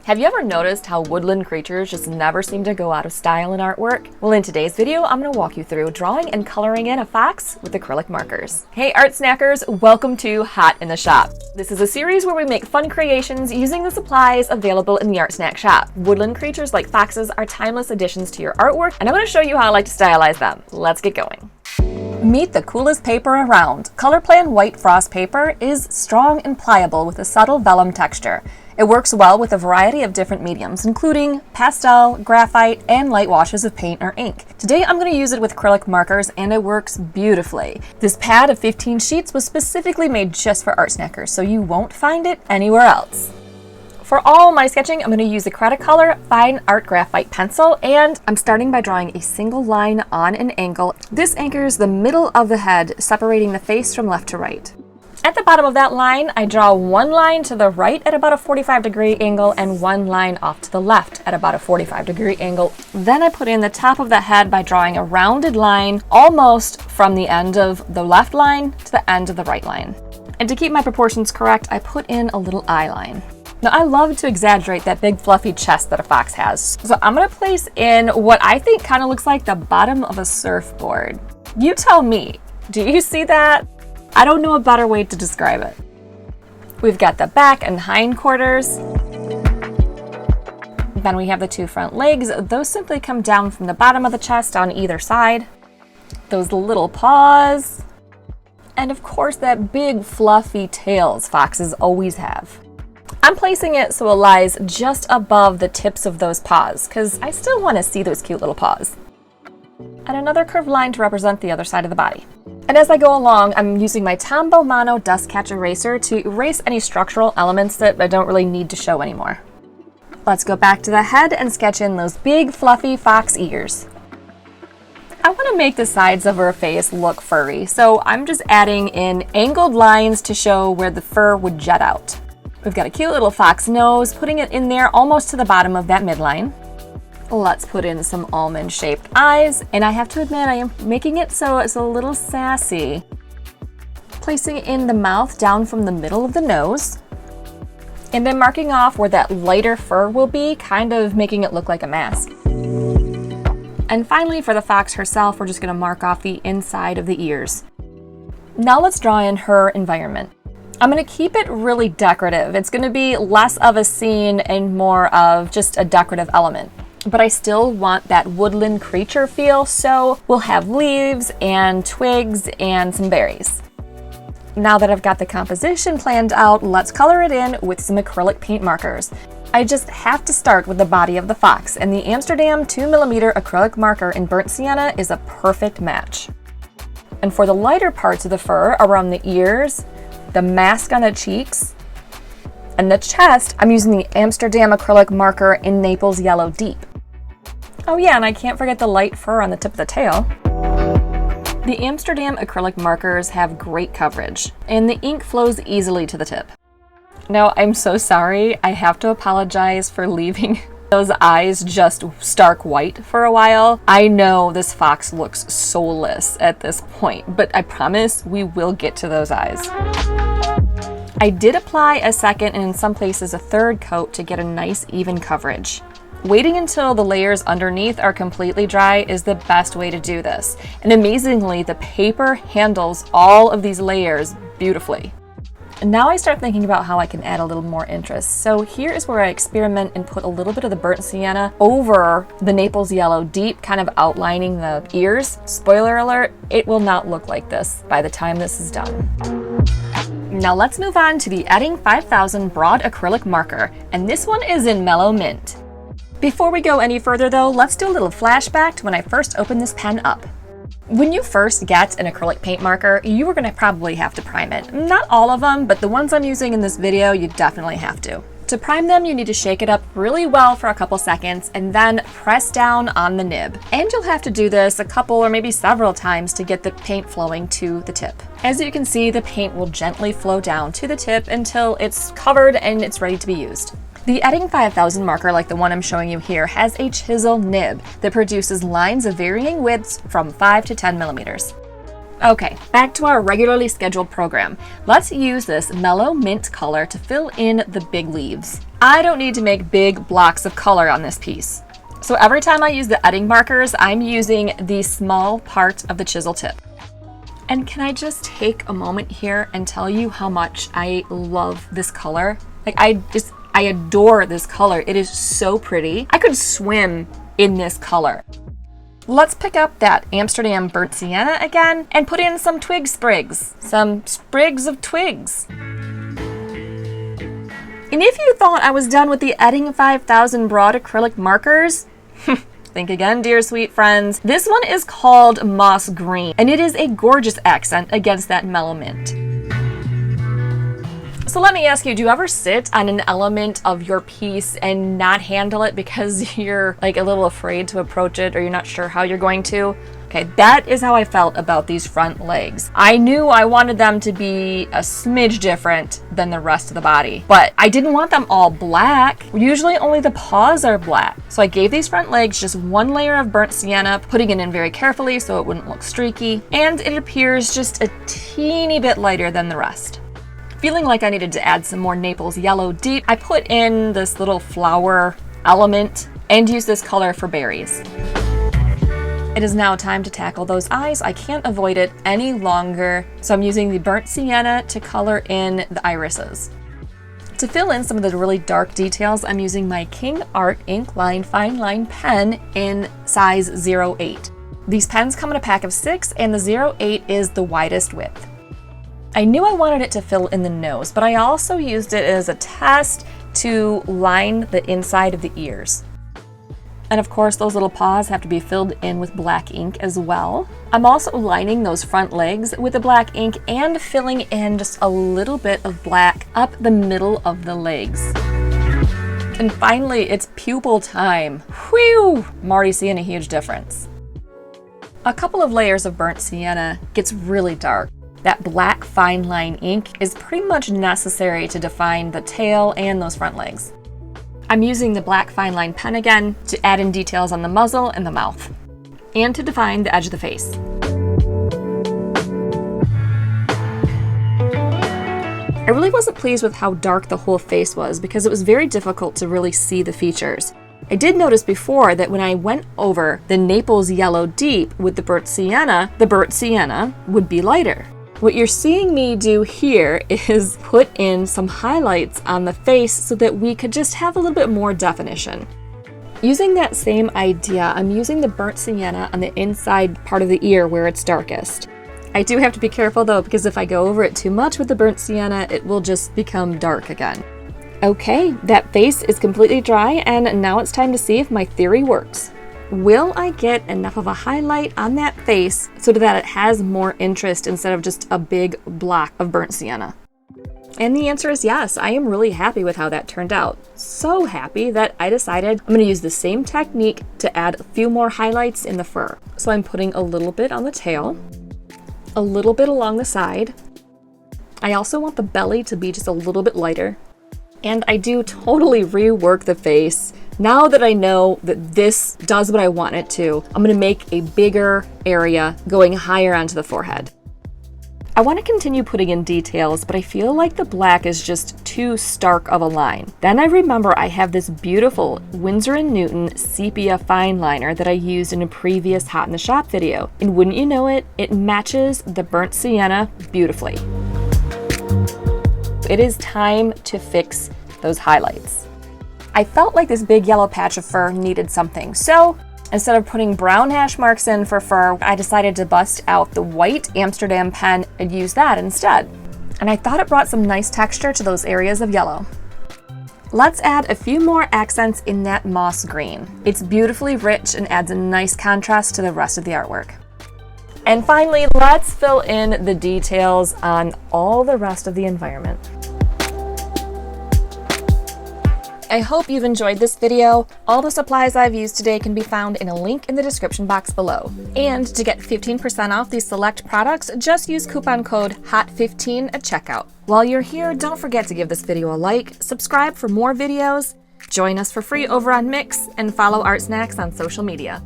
Have you ever noticed how woodland creatures just never seem to go out of style in artwork? Well, in today's video, I'm going to walk you through drawing and coloring in a fox with acrylic markers. Hey art snackers, welcome to Hot in the Shop. This is a series where we make fun creations using the supplies available in the Art Snack shop. Woodland creatures like foxes are timeless additions to your artwork, and I'm going to show you how I like to stylize them. Let's get going. Meet the coolest paper around. ColorPlan white frost paper is strong and pliable with a subtle vellum texture. It works well with a variety of different mediums, including pastel, graphite, and light washes of paint or ink. Today I'm going to use it with acrylic markers, and it works beautifully. This pad of 15 sheets was specifically made just for art snackers, so you won't find it anywhere else. For all my sketching, I'm going to use a Cretacolor Fine Art Graphite pencil, and I'm starting by drawing a single line on an angle. This anchors the middle of the head, separating the face from left to right. At the bottom of that line, I draw one line to the right at about a 45-degree angle and one line off to the left at about a 45-degree angle. Then I put in the top of the head by drawing a rounded line almost from the end of the left line to the end of the right line. And to keep my proportions correct, I put in a little eye line. Now, I love to exaggerate that big fluffy chest that a fox has. So I'm going to place in what I think kind of looks like the bottom of a surfboard. You tell me, do you see that? I don't know a better way to describe it. We've got the back and hind quarters. Then we have the two front legs. Those simply come down from the bottom of the chest on either side. Those little paws. And of course, that big fluffy tails foxes always have. I'm placing it so it lies just above the tips of those paws, because I still want to see those cute little paws. And another curved line to represent the other side of the body. And as I go along, I'm using my Tombow Mono Dust Catch Eraser to erase any structural elements that I don't really need to show anymore. Let's go back to the head and sketch in those big fluffy fox ears. I want to make the sides of her face look furry, so I'm just adding in angled lines to show where the fur would jet out. We've got a cute little fox nose, putting it in there almost to the bottom of that midline. Let's put in some almond-shaped eyes, and I have to admit I am making it so it's a little sassy. Placing in the mouth down from the middle of the nose, and then marking off where that lighter fur will be, kind of making it look like a mask. And finally, for the fox herself, we're just going to mark off the inside of the ears. Now let's draw in her environment. I'm going to keep it really decorative. It's going to be less of a scene and more of just a decorative element. But I still want that woodland creature feel, so we'll have leaves and twigs and some berries. Now that I've got the composition planned out, let's color it in with some acrylic paint markers. I just have to start with the body of the fox, and the Amsterdam 2mm acrylic marker in burnt sienna is a perfect match. And for the lighter parts of the fur around the ears, the mask on the cheeks, and the chest, I'm using the Amsterdam acrylic marker in Naples Yellow Deep. Oh yeah, and I can't forget the light fur on the tip of the tail. The Amsterdam acrylic markers have great coverage, and the ink flows easily to the tip. Now, I'm so sorry, I have to apologize for leaving those eyes just stark white for a while. I know this fox looks soulless at this point, but I promise we will get to those eyes. I did apply a second and in some places a third coat to get a nice even coverage. Waiting until the layers underneath are completely dry is the best way to do this. And amazingly, the paper handles all of these layers beautifully. And now I start thinking about how I can add a little more interest. So here is where I experiment and put a little bit of the burnt sienna over the Naples Yellow Deep, kind of outlining the ears. Spoiler alert, it will not look like this by the time this is done. Now let's move on to the Edding 5000 broad acrylic marker, and this one is in Mellow Mint. Before we go any further though, let's do a little flashback to when I first opened this pen up. When you first get an acrylic paint marker, you are going to probably have to prime it. Not all of them, but the ones I'm using in this video, you definitely have to. To prime them, you need to shake it up really well for a couple seconds and then press down on the nib. And you'll have to do this a couple or maybe several times to get the paint flowing to the tip. As you can see, the paint will gently flow down to the tip until it's covered and it's ready to be used. The Edding 5000 marker, like the one I'm showing you here, has a chisel nib that produces lines of varying widths from 5 to 10 millimeters. Okay, back to our regularly scheduled program. Let's use this mellow mint color to fill in the big leaves. I don't need to make big blocks of color on this piece. So every time I use the Edding markers, I'm using the small part of the chisel tip. And can I just take a moment here and tell you how much I love this color? Like I adore this color. It is so pretty. I could swim in this color. Let's pick up that Amsterdam burnt sienna again and put in some twig sprigs, some sprigs of twigs. And if you thought I was done with the Edding 5000 broad acrylic markers, think again, dear sweet friends. This one is called Moss Green, and it is a gorgeous accent against that mellow mint. So let me ask you, do you ever sit on an element of your piece and not handle it because you're like a little afraid to approach it or you're not sure how you're going to? Okay, that is how I felt about these front legs. I knew I wanted them to be a smidge different than the rest of the body, but I didn't want them all black. Usually only the paws are black. So I gave these front legs just one layer of burnt sienna, putting it in very carefully so it wouldn't look streaky, and it appears just a teeny bit lighter than the rest. Feeling like I needed to add some more Naples yellow deep, I put in this little flower element and used this color for berries. It is now time to tackle those eyes. I can't avoid it any longer, so I'm using the burnt sienna to color in the irises. To fill in some of the really dark details, I'm using my King Art Ink Line Fine Line pen in size 08. These pens come in a pack of 6, and the 08 is the widest width. I knew I wanted it to fill in the nose, but I also used it as a test to line the inside of the ears. And of course, those little paws have to be filled in with black ink as well. I'm also lining those front legs with the black ink and filling in just a little bit of black up the middle of the legs. And finally, it's pupil time. Whew! I'm already seeing a huge difference. A couple of layers of burnt sienna gets really dark. That black fine line ink is pretty much necessary to define the tail and those front legs. I'm using the black fine line pen again to add in details on the muzzle and the mouth, and to define the edge of the face. I really wasn't pleased with how dark the whole face was because it was very difficult to really see the features. I did notice before that when I went over the Naples yellow deep with the burnt sienna would be lighter. What you're seeing me do here is put in some highlights on the face so that we could just have a little bit more definition. Using that same idea, I'm using the burnt sienna on the inside part of the ear where it's darkest. I do have to be careful though, because if I go over it too much with the burnt sienna, it will just become dark again. Okay, that face is completely dry, and now it's time to see if my theory works. Will I get enough of a highlight on that face so that it has more interest instead of just a big block of burnt sienna? And the answer is yes. I am really happy with how that turned out. So happy that I decided I'm going to use the same technique to add a few more highlights in the fur. So I'm putting a little bit on the tail, a little bit along the side. I also want the belly to be just a little bit lighter. And I do totally rework the face. Now that I know that this does what I want it to, I'm going to make a bigger area going higher onto the forehead. I want to continue putting in details, but I feel like the black is just too stark of a line. Then I remember I have this beautiful Winsor & Newton sepia fine liner that I used in a previous Hot in the Shop video. And wouldn't you know it, it matches the burnt sienna beautifully. It is time to fix those highlights. I felt like this big yellow patch of fur needed something, so instead of putting brown hash marks in for fur, I decided to bust out the white Amsterdam pen and use that instead. And I thought it brought some nice texture to those areas of yellow. Let's add a few more accents in that moss green. It's beautifully rich and adds a nice contrast to the rest of the artwork. And finally, let's fill in the details on all the rest of the environment. I hope you've enjoyed this video. All the supplies I've used today can be found in a link in the description box below. And to get 15% off these select products, just use coupon code HOT15 at checkout. While you're here, don't forget to give this video a like, subscribe for more videos, join us for free over on Mix, and follow ArtSnacks on social media.